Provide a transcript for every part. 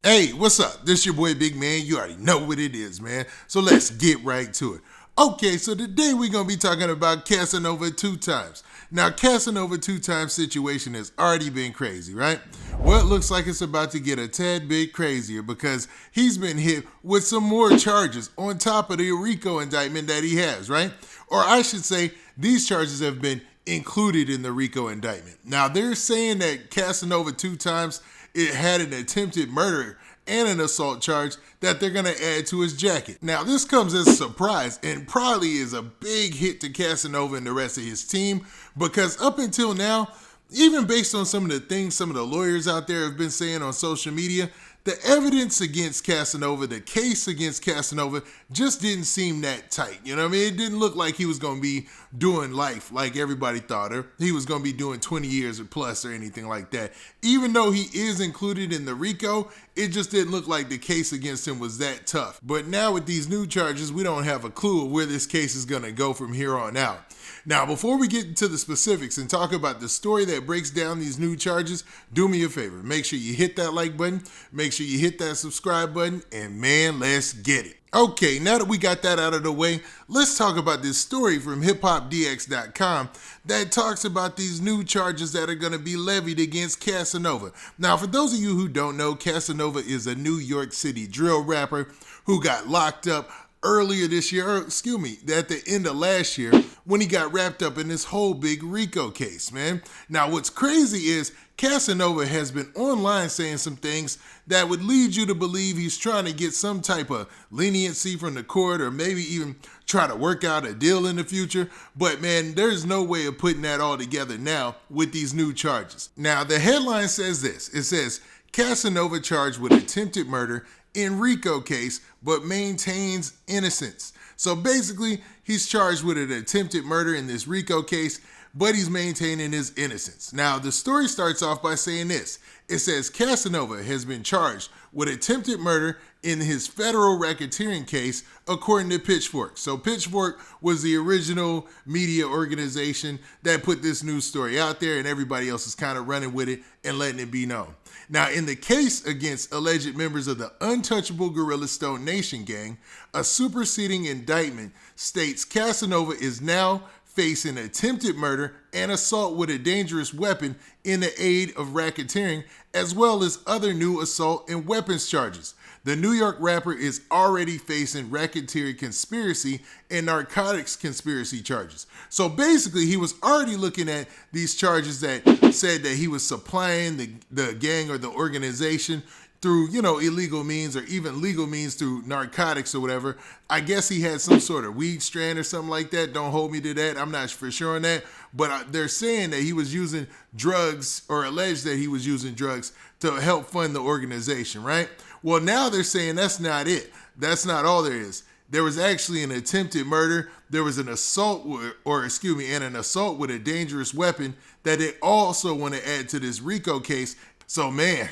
Hey, what's up? This your boy Big Man. You already know what it is, man. So let's get right to it. Okay, so today we're going to be talking about Casanova 2 times. Now, Casanova 2 times situation has already been crazy, right? Well, it looks like it's about to get a tad bit crazier because he's been hit with some more charges on top of the RICO indictment that he has, right? Or I should say, these charges have been included in the RICO indictment. Now, they're saying that Casanova 2 times it had an attempted murder and an assault charge that they're going to add to his jacket. Now, this comes as a surprise and probably is a big hit to Casanova and the rest of his team because up until now, even based on some of the things some of the lawyers out there have been saying on social media, the evidence against Casanova, the case against Casanova just didn't seem that tight. You know what I mean? It didn't look like he was going to be doing life like everybody thought, or he was going to be doing 20 years or plus or anything like that. Even though he is included in the RICO, it just didn't look like the case against him was that tough. But now with these new charges, we don't have a clue of where this case is going to go from here on out. Now, before we get into the specifics and talk about the story that breaks down these new charges, do me a favor. Make sure you hit that like button, make sure you hit that subscribe button, and man, let's get it. Okay, now that we got that out of the way, let's talk about this story from hiphopdx.com that talks about these new charges that are going to be levied against Casanova. Now, for those of you who don't know, Casanova is a New York City drill rapper who got locked up earlier this year, or excuse me, at the end of last year when he got wrapped up in this whole big RICO case, man. Now, what's crazy is Casanova has been online saying some things that would lead you to believe he's trying to get some type of leniency from the court or maybe even try to work out a deal in the future. But man, there's no way of putting that all together now with these new charges. Now, the headline says this. It says, Casanova charged with attempted murder in RICO case, but maintains innocence. So basically, he's charged with an attempted murder in this RICO case, but he's maintaining his innocence. Now, the story starts off by saying this. It says Casanova has been charged with attempted murder in his federal racketeering case, according to Pitchfork. So Pitchfork was the original media organization that put this news story out there, and everybody else is kind of running with it and letting it be known. Now, in the case against alleged members of the untouchable Gorilla Stone Nation gang, a superseding indictment states Casanova is now facing attempted murder and assault with a dangerous weapon in the aid of racketeering, as well as other new assault and weapons charges. The New York rapper is already facing racketeering conspiracy and narcotics conspiracy charges. So basically, he was already looking at these charges that said that he was supplying the gang or the organization through, illegal means or even legal means through narcotics or whatever. I guess he had some sort of weed strand or something like that. Don't hold me to that. I'm not for sure on that. But they're saying that he was using drugs, or alleged that he was using drugs to help fund the organization, right? Well, now they're saying that's not it. That's not all there is. There was actually an attempted murder. There was an assault, and an assault with a dangerous weapon that they also want to add to this RICO case. So, man,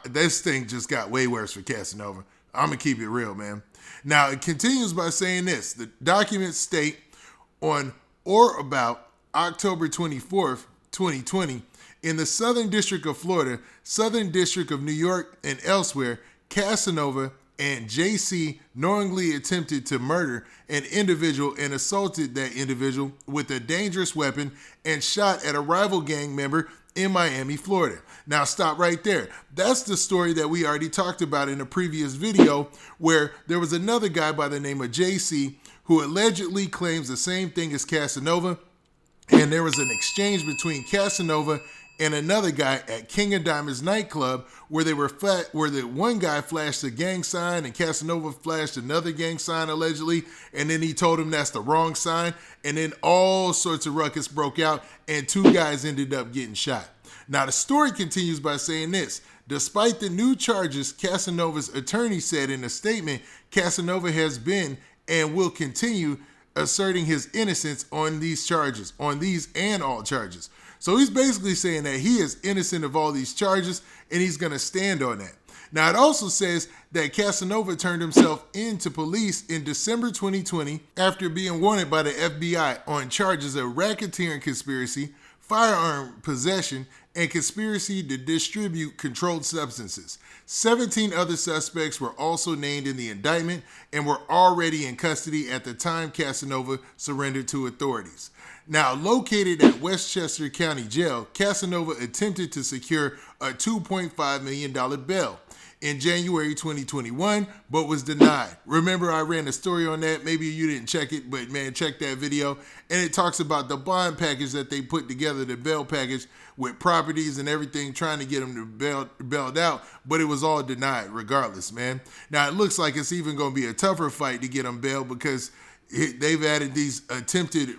this thing just got way worse for Casanova. I'm going to keep it real, man. Now, it continues by saying this. The documents state on or about October 24th, 2020, in the Southern District of Florida, Southern District of New York, and elsewhere, Casanova and Jayecee knowingly attempted to murder an individual and assaulted that individual with a dangerous weapon and shot at a rival gang member in Miami, Florida. Now stop right there. That's the story that we already talked about in a previous video, where there was another guy by the name of Jayecee who allegedly claims the same thing as Casanova, and there was an exchange between Casanova and another guy at King of Diamonds nightclub where the one guy flashed a gang sign and Casanova flashed another gang sign allegedly, and then he told him that's the wrong sign, and then all sorts of ruckus broke out and two guys ended up getting shot. Now the story continues by saying this. Despite the new charges, Casanova's attorney said in a statement, Casanova has been and will continue asserting his innocence on these charges, on these and all charges. So he's basically saying that he is innocent of all these charges and he's going to stand on that. Now, it also says that Casanova turned himself in to police in December 2020 after being wanted by the FBI on charges of racketeering conspiracy, firearm possession, and conspiracy to distribute controlled substances. 17 other suspects were also named in the indictment and were already in custody at the time Casanova surrendered to authorities. Now, located at Westchester County Jail, Casanova attempted to secure a $2.5 million bail in January 2021, but was denied. Remember, I ran a story on that. Maybe you didn't check it, but man, check that video. And it talks about the bond package that they put together, the bail package with properties and everything, trying to get them to bailed out, but it was all denied regardless, man. Now, it looks like it's even going to be a tougher fight to get them bailed because they've added these attempted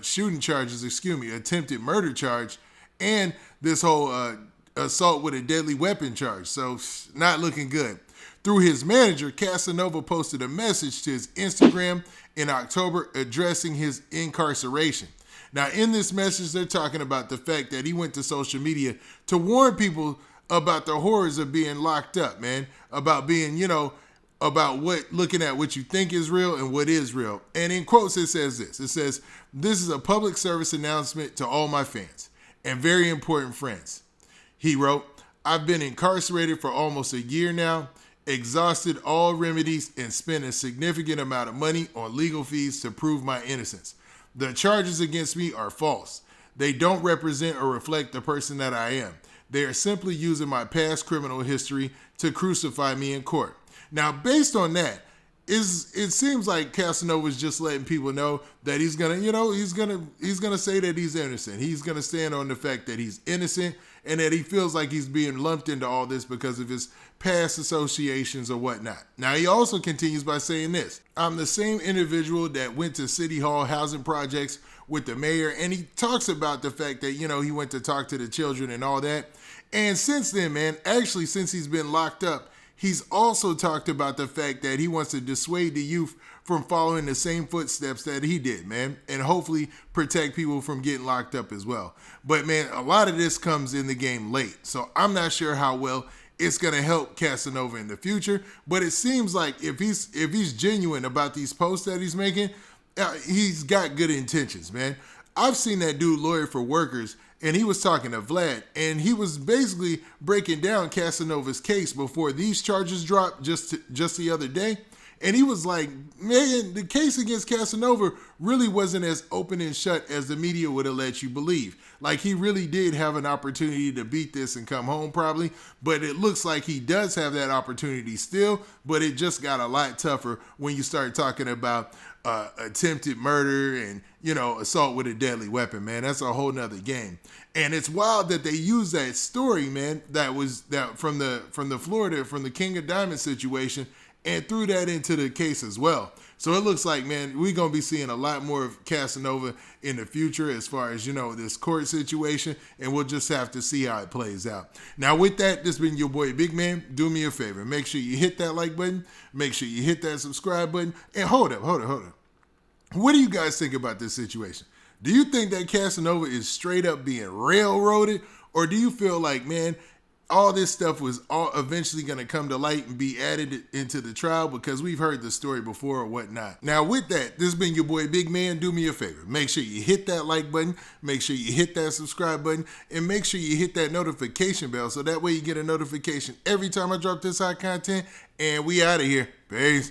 shooting charges, attempted murder charge, and this whole assault with a deadly weapon charge. So not looking good. Through his manager, Casanova posted a message to his Instagram in October addressing his incarceration. Now, in this message, they're talking about the fact that he went to social media to warn people about the horrors of being locked up, man, about being, about looking at what you think is real and what is real. And in quotes, it says this. It says, "This is a public service announcement to all my fans and very important friends." He wrote, "I've been incarcerated for almost a year now, exhausted all remedies, and spent a significant amount of money on legal fees to prove my innocence. The charges against me are false. They don't represent or reflect the person that I am. They are simply using my past criminal history to crucify me in court." Now, based on that, it seems like Casanova's just letting people know that he's gonna say that he's innocent. He's gonna stand on the fact that he's innocent and that he feels like he's being lumped into all this because of his past associations or whatnot. Now, he also continues by saying this: "I'm the same individual that went to City Hall housing projects with the mayor," and he talks about the fact that, he went to talk to the children and all that. And since then, man, actually, since he's been locked up, he's also talked about the fact that he wants to dissuade the youth from following the same footsteps that he did, man, and hopefully protect people from getting locked up as well. But, man, a lot of this comes in the game late, so I'm not sure how well it's going to help Casanova in the future. But it seems like if he's genuine about these posts that he's making, he's got good intentions, man. I've seen that dude Lawyer for Workers, and he was talking to Vlad, and he was basically breaking down Casanova's case before these charges dropped just the other day. And he was like, man, the case against Casanova really wasn't as open and shut as the media would have let you believe. Like, he really did have an opportunity to beat this and come home probably, but it looks like he does have that opportunity still, but it just got a lot tougher when you start talking about attempted murder and, assault with a deadly weapon, man. That's a whole nother game. And it's wild that they use that story, man, that from the King of Diamonds situation, and threw that into the case as well. So it looks like, man, we're going to be seeing a lot more of Casanova in the future as far as, this court situation, and we'll just have to see how it plays out. Now, with that, this has been your boy, Big Man. Do me a favor. Make sure you hit that like button. Make sure you hit that subscribe button. And hold up. What do you guys think about this situation? Do you think that Casanova is straight up being railroaded? Or do you feel like, man, all this stuff was all eventually going to come to light and be added into the trial because we've heard the story before or whatnot? Now, with that, this has been your boy, Big Man. Do me a favor. Make sure you hit that like button. Make sure you hit that subscribe button. And make sure you hit that notification bell so that way you get a notification every time I drop this hot content. And we out of here. Peace.